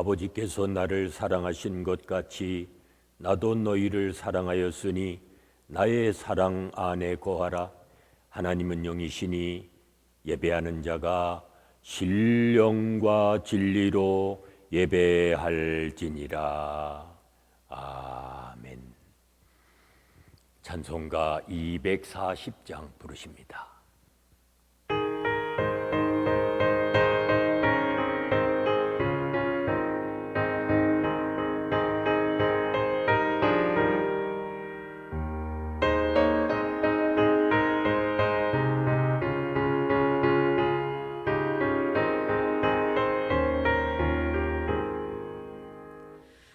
아버지께서 나를 사랑하신 것 같이 나도 너희를 사랑하였으니 나의 사랑 안에 거하라. 하나님은 영이시니 예배하는 자가 신령과 진리로 예배할지니라. 아멘. 찬송가 240장 부르십니다.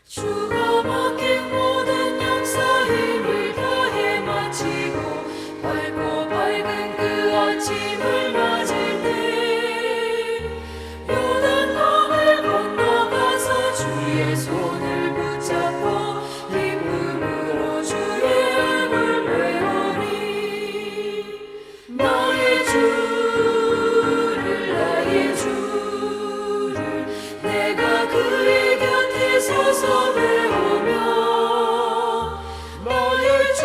주가 맡긴 모든 역사 힘을 다해 마치고 밝고 밝은 그 아침을 맞을 때 요단강을 건너가서 주의 손을 붙잡고 기쁨으로 주의 이름을 외우니 나의 주를 내가 그의 곁에 서서 배우며 나의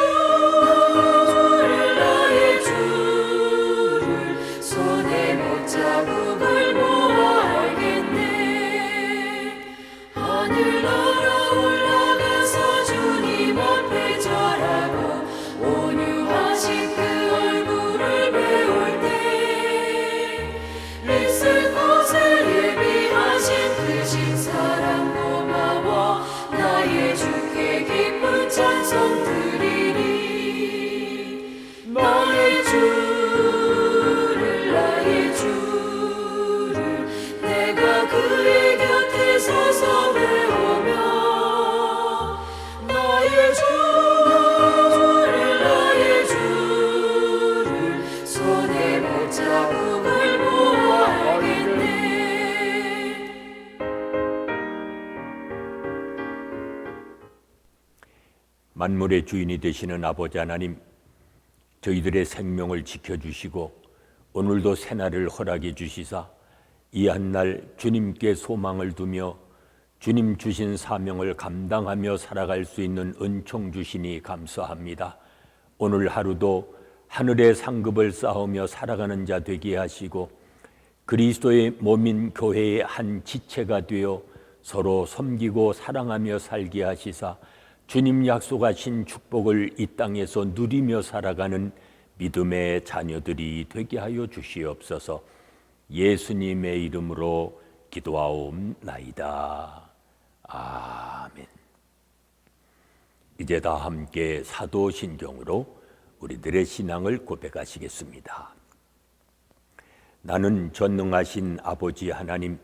주를 손에 못 자국을 보아 알겠네. 하늘 날아 올라가서 주님 앞에 절하고 온유하신 그 얼굴을 배울 때 있을 곳을 예비하신 그 신사랑 고마워 나의 주께 기쁜 찬송 드리리. 나의 주를 내가 그의 곁에 서서 배우며 나의 주를 손에 못 자국을 보아 알겠네. 만물의 주인이 되시는 아버지 하나님, 저희들의 생명을 지켜주시고 오늘도 새날을 허락해 주시사 이 한날 주님께 소망을 두며 주님 주신 사명을 감당하며 살아갈 수 있는 은총 주시니 감사합니다. 오늘 하루도 하늘의 상급을 쌓으며 살아가는 자 되게 하시고 그리스도의 몸인 교회의 한 지체가 되어 서로 섬기고 사랑하며 살게 하시사 주님 약속하신 축복을 이 땅에서 누리며 살아가는 믿음의 자녀들이 되게 하여 주시옵소서. 예수님의 이름으로 기도하옵나이다. 아멘. 이제 다 함께 사도신경으로 우리들의 신앙을 고백하시겠습니다. 나는 전능하신 아버지 하나님,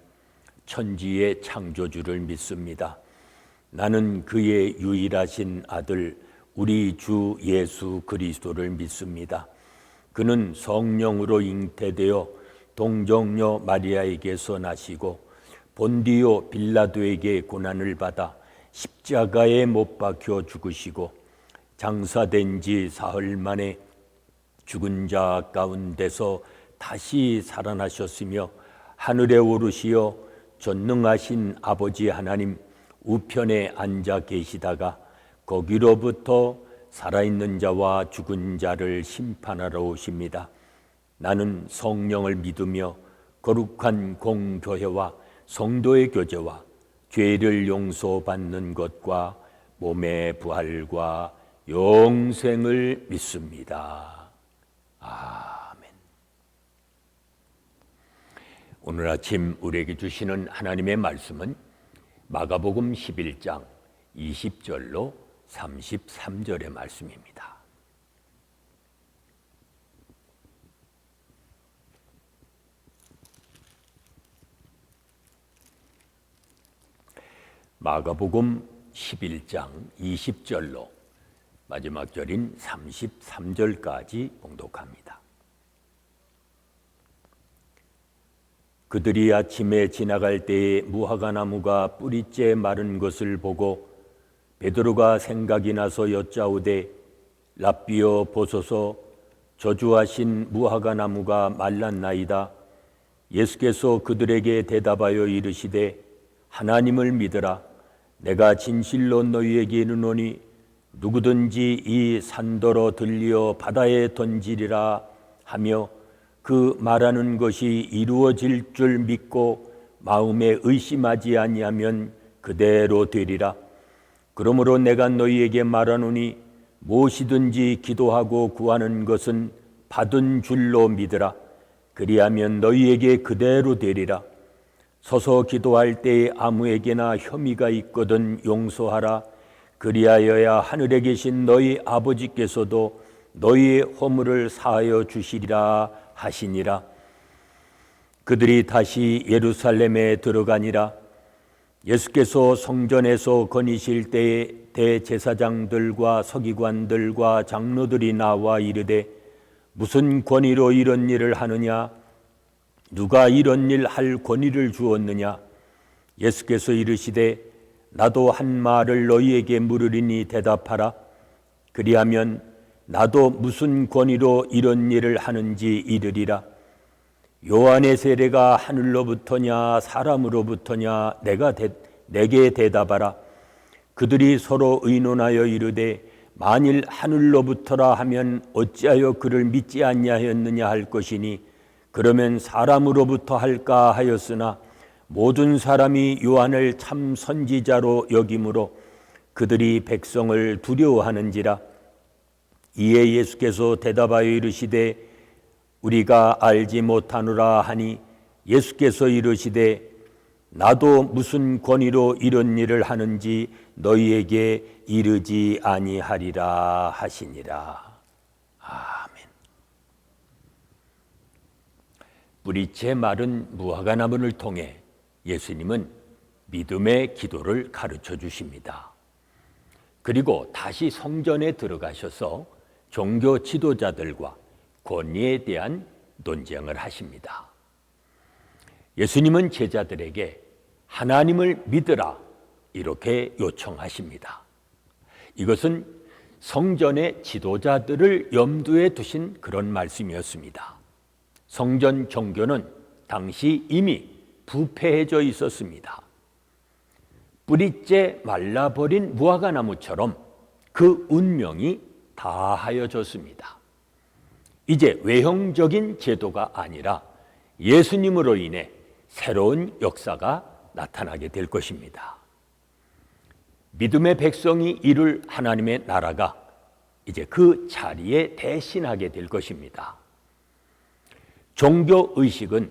천지의 창조주를 믿습니다. 나는 그의 유일하신 아들 우리 주 예수 그리스도를 믿습니다. 그는 성령으로 잉태되어 동정녀 마리아에게서 나시고 본디오 빌라도에게 고난을 받아 십자가에 못 박혀 죽으시고 장사된 지 사흘 만에 죽은 자 가운데서 다시 살아나셨으며 하늘에 오르시어 전능하신 아버지 하나님 우편에 앉아 계시다가 거기로부터 살아있는 자와 죽은 자를 심판하러 오십니다. 나는 성령을 믿으며 거룩한 공교회와 성도의 교제와 죄를 용서받는 것과 몸의 부활과 영생을 믿습니다. 아멘. 오늘 아침 우리에게 주시는 하나님의 말씀은 마가복음 11장 20절로 33절의 말씀입니다. 마가복음 11장 20절로 마지막 절인 33절까지 봉독합니다. 그들이 아침에 지나갈 때에 무화과나무가 뿌리째 마른 것을 보고 베드로가 생각이 나서 여짜오되 랍비여 보소서 저주하신 무화과나무가 말랐나이다. 예수께서 그들에게 대답하여 이르시되 하나님을 믿으라. 내가 진실로 너희에게 이르노니 누구든지 이 산더러 들려 바다에 던지리라 하며 그 말하는 것이 이루어질 줄 믿고 마음에 의심하지 아니하면 그대로 되리라. 그러므로 내가 너희에게 말하노니 무엇이든지 기도하고 구하는 것은 받은 줄로 믿으라. 그리하면 너희에게 그대로 되리라. 서서 기도할 때에 아무에게나 혐의가 있거든 용서하라. 그리하여야 하늘에 계신 너희 아버지께서도 너희의 허물을 사하여 주시리라 하시니라. 그들이 다시 예루살렘에 들어가니라. 예수께서 성전에서 거니실 때에 대제사장들과 서기관들과 장로들이 나와 이르되 무슨 권위로 이런 일을 하느냐? 누가 이런 일 할 권위를 주었느냐? 예수께서 이르시되 나도 한 말을 너희에게 물으리니 대답하라. 그리하면 나도 무슨 권위로 이런 일을 하는지 이르리라. 요한의 세례가 하늘로부터냐 사람으로부터냐 내게 대답하라. 그들이 서로 의논하여 이르되 만일 하늘로부터라 하면 어찌하여 그를 믿지 아니하였느냐 할 것이니 그러면 사람으로부터 할까 하였으나 모든 사람이 요한을 참 선지자로 여김으로 그들이 백성을 두려워하는지라. 이에 예수께서 대답하여 이르시되 우리가 알지 못하노라 하니 예수께서 이르시되 나도 무슨 권위로 이런 일을 하는지 너희에게 이르지 아니하리라 하시니라. 아멘. 뿌리째 마른 무화과나무를 통해 예수님은 믿음의 기도를 가르쳐 주십니다. 그리고 다시 성전에 들어가셔서 종교 지도자들과 권위에 대한 논쟁을 하십니다. 예수님은 제자들에게 하나님을 믿으라 이렇게 요청하십니다. 이것은 성전의 지도자들을 염두에 두신 그런 말씀이었습니다. 성전 종교는 당시 이미 부패해져 있었습니다. 뿌리째 말라버린 무화과나무처럼 그 운명이 다하여졌습니다. 이제 외형적인 제도가 아니라 예수님으로 인해 새로운 역사가 나타나게 될 것입니다. 믿음의 백성이 이룰 하나님의 나라가 이제 그 자리에 대신하게 될 것입니다. 종교의식은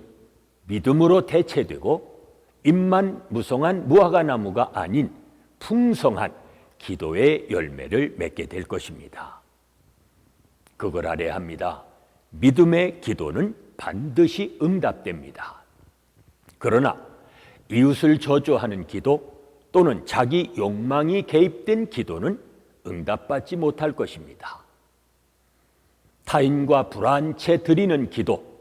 믿음으로 대체되고 잎만 무화과나무가 아닌 풍성한 기도의 열매를 맺게 될 것입니다. 그걸 알아야 합니다. 믿음의 기도는 반드시 응답됩니다. 그러나 이웃을 저주하는 기도 또는 자기 욕망이 개입된 기도는 응답받지 못할 것입니다. 타인과 불화한 채 드리는 기도,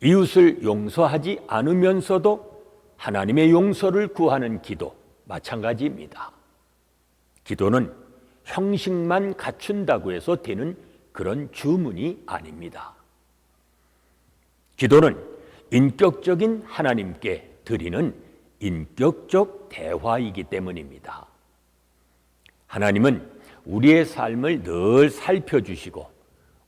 이웃을 용서하지 않으면서도 하나님의 용서를 구하는 기도 마찬가지입니다. 기도는 형식만 갖춘다고 해서 되는 그런 주문이 아닙니다. 기도는 인격적인 하나님께 드리는 인격적 대화이기 때문입니다. 하나님은 우리의 삶을 늘 살펴주시고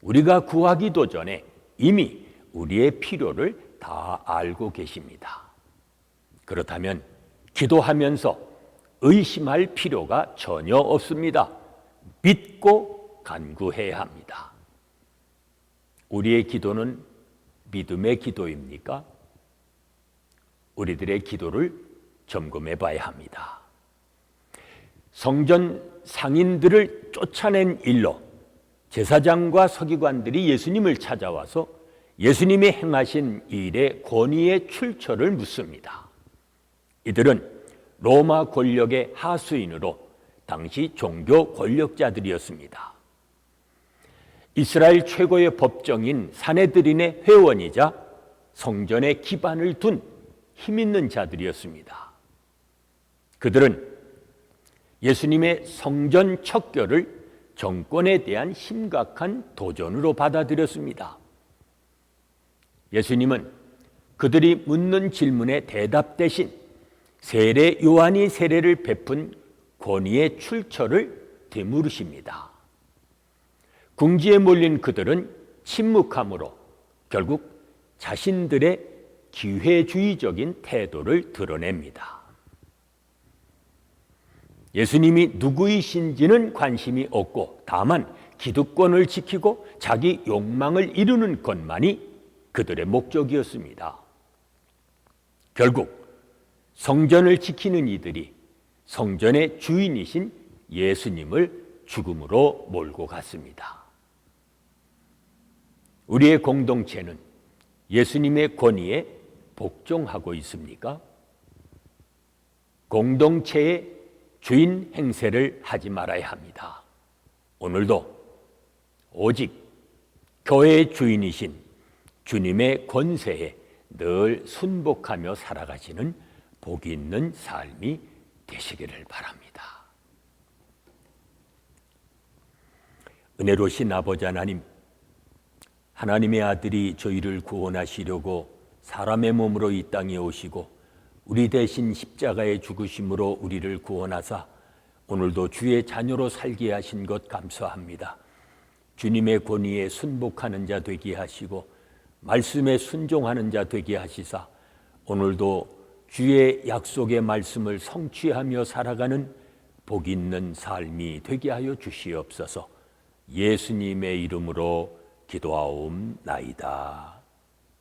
우리가 구하기도 전에 이미 우리의 필요를 다 알고 계십니다. 그렇다면 기도하면서 의심할 필요가 전혀 없습니다. 믿고 간구해야 합니다. 우리의 기도는 믿음의 기도입니까? 우리들의 기도를 점검해 봐야 합니다. 성전 상인들을 쫓아낸 일로 제사장과 서기관들이 예수님을 찾아와서 예수님이 행하신 일의 권위의 출처를 묻습니다. 이들은 로마 권력의 하수인으로 당시 종교 권력자들이었습니다. 이스라엘 최고의 법정인 산헤드린의 회원이자 성전의 기반을 둔 힘있는 자들이었습니다. 그들은 예수님의 성전 척결을 정권에 대한 심각한 도전으로 받아들였습니다. 예수님은 그들이 묻는 질문에 대답 대신 세례 요한이 세례를 베푼 권위의 출처를 되물으십니다. 궁지에 몰린 그들은 침묵함으로 결국 자신들의 기회주의적인 태도를 드러냅니다. 예수님이 누구이신지는 관심이 없고 다만 기득권을 지키고 자기 욕망을 이루는 것만이 그들의 목적이었습니다. 결국 성전을 지키는 이들이 성전의 주인이신 예수님을 죽음으로 몰고 갔습니다. 우리의 공동체는 예수님의 권위에 복종하고 있습니까? 공동체의 주인 행세를 하지 말아야 합니다. 오늘도 오직 교회의 주인이신 주님의 권세에 늘 순복하며 살아가시는 복이 있는 삶이 되시기를 바랍니다. 은혜로우신 아버지 하나님, 하나님의 아들이 저희를 구원하시려고 사람의 몸으로 이 땅에 오시고 우리 대신 십자가에 죽으심으로 우리를 구원하사 오늘도 주의 자녀로 살게 하신 것 감사합니다. 주님의 권위에 순복하는 자 되게 하시고 말씀에 순종하는 자 되게 하시사 오늘도 주의 약속의 말씀을 성취하며 살아가는 복 있는 삶이 되게 하여 주시옵소서. 예수님의 이름으로 기도하옵나이다.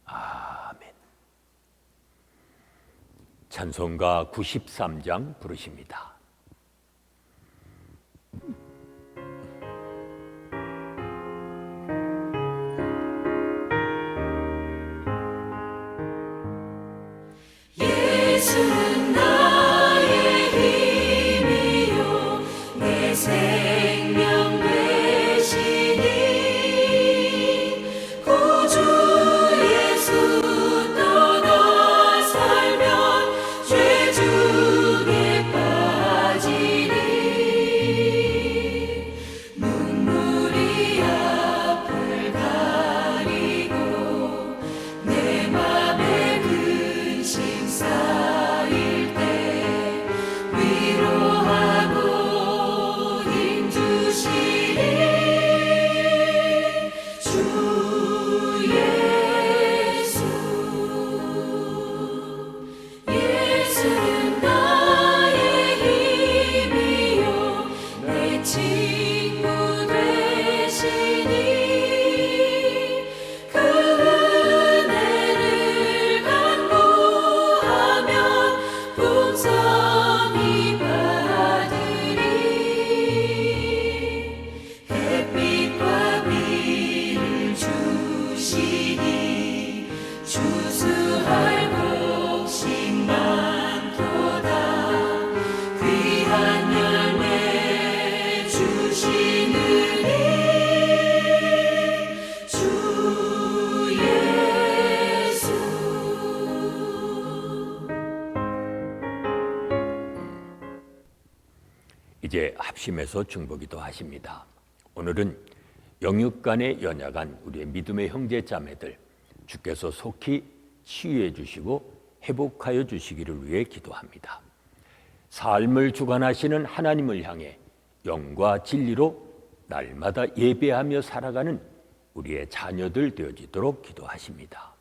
아멘. 찬송가 93장 부르십니다. 예수는 나의 힘이요 내 생명 되시니 구주 예수 떠나 살면 죄 중에 빠지리 눈물이 앞을 가리고 내 맘에 근심 쌓일 때 위로하고 힘 주시리 주 예수. 예수는 나의 힘이요 내 친구 되시니 그 은혜를 간구하면 풍성히 받으리 햇빛과 비를 주시니 추수할 곡식 많도다 귀한 열매 주시느니 주 예수. 이제 합심해서 중보기도 하십니다. 오늘은 영육간에 연약한 우리의 믿음의 형제 자매들 주께서 속히 치유해 주시고 회복하여 주시기를 위해 기도합니다. 삶을 주관하시는 하나님을 향해 영과 진리로 날마다 예배하며 살아가는 우리의 자녀들 되어지도록 기도하십니다.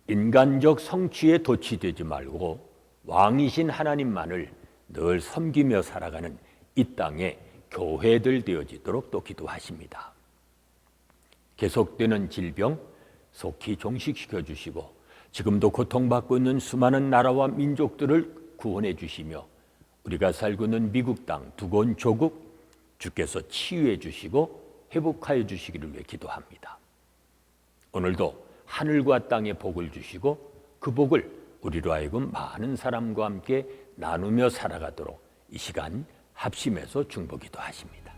인간적 성취에 도취되지 말고 왕이신 하나님만을 늘 섬기며 살아가는 이 땅의 교회들 되어지도록 또 기도하십니다. 계속되는 질병 속히 종식시켜 주시고 지금도 고통받고 있는 수많은 나라와 민족들을 구원해 주시며 우리가 살고 있는 미국 땅 두 권 조국 주께서 치유해 주시고 회복하여 주시기를 위해 기도합니다. 오늘도 하늘과 땅에 복을 주시고 그 복을 우리로 하여금 많은 사람과 함께 나누며 살아가도록 이 시간 합심해서 중보기도 하십니다.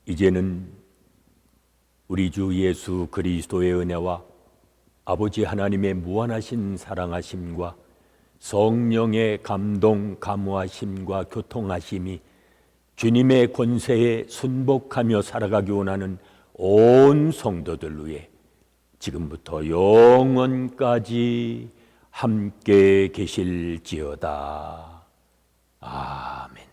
이제는 우리 주 예수 그리스도의 은혜와 아버지 하나님의 무한하신 사랑하심과 성령의 감동, 감화심과 교통하심이 주님의 권세에 순복하며 살아가기 원하는 온 성도들 위해 지금부터 영원까지 함께 계실지어다. 아멘.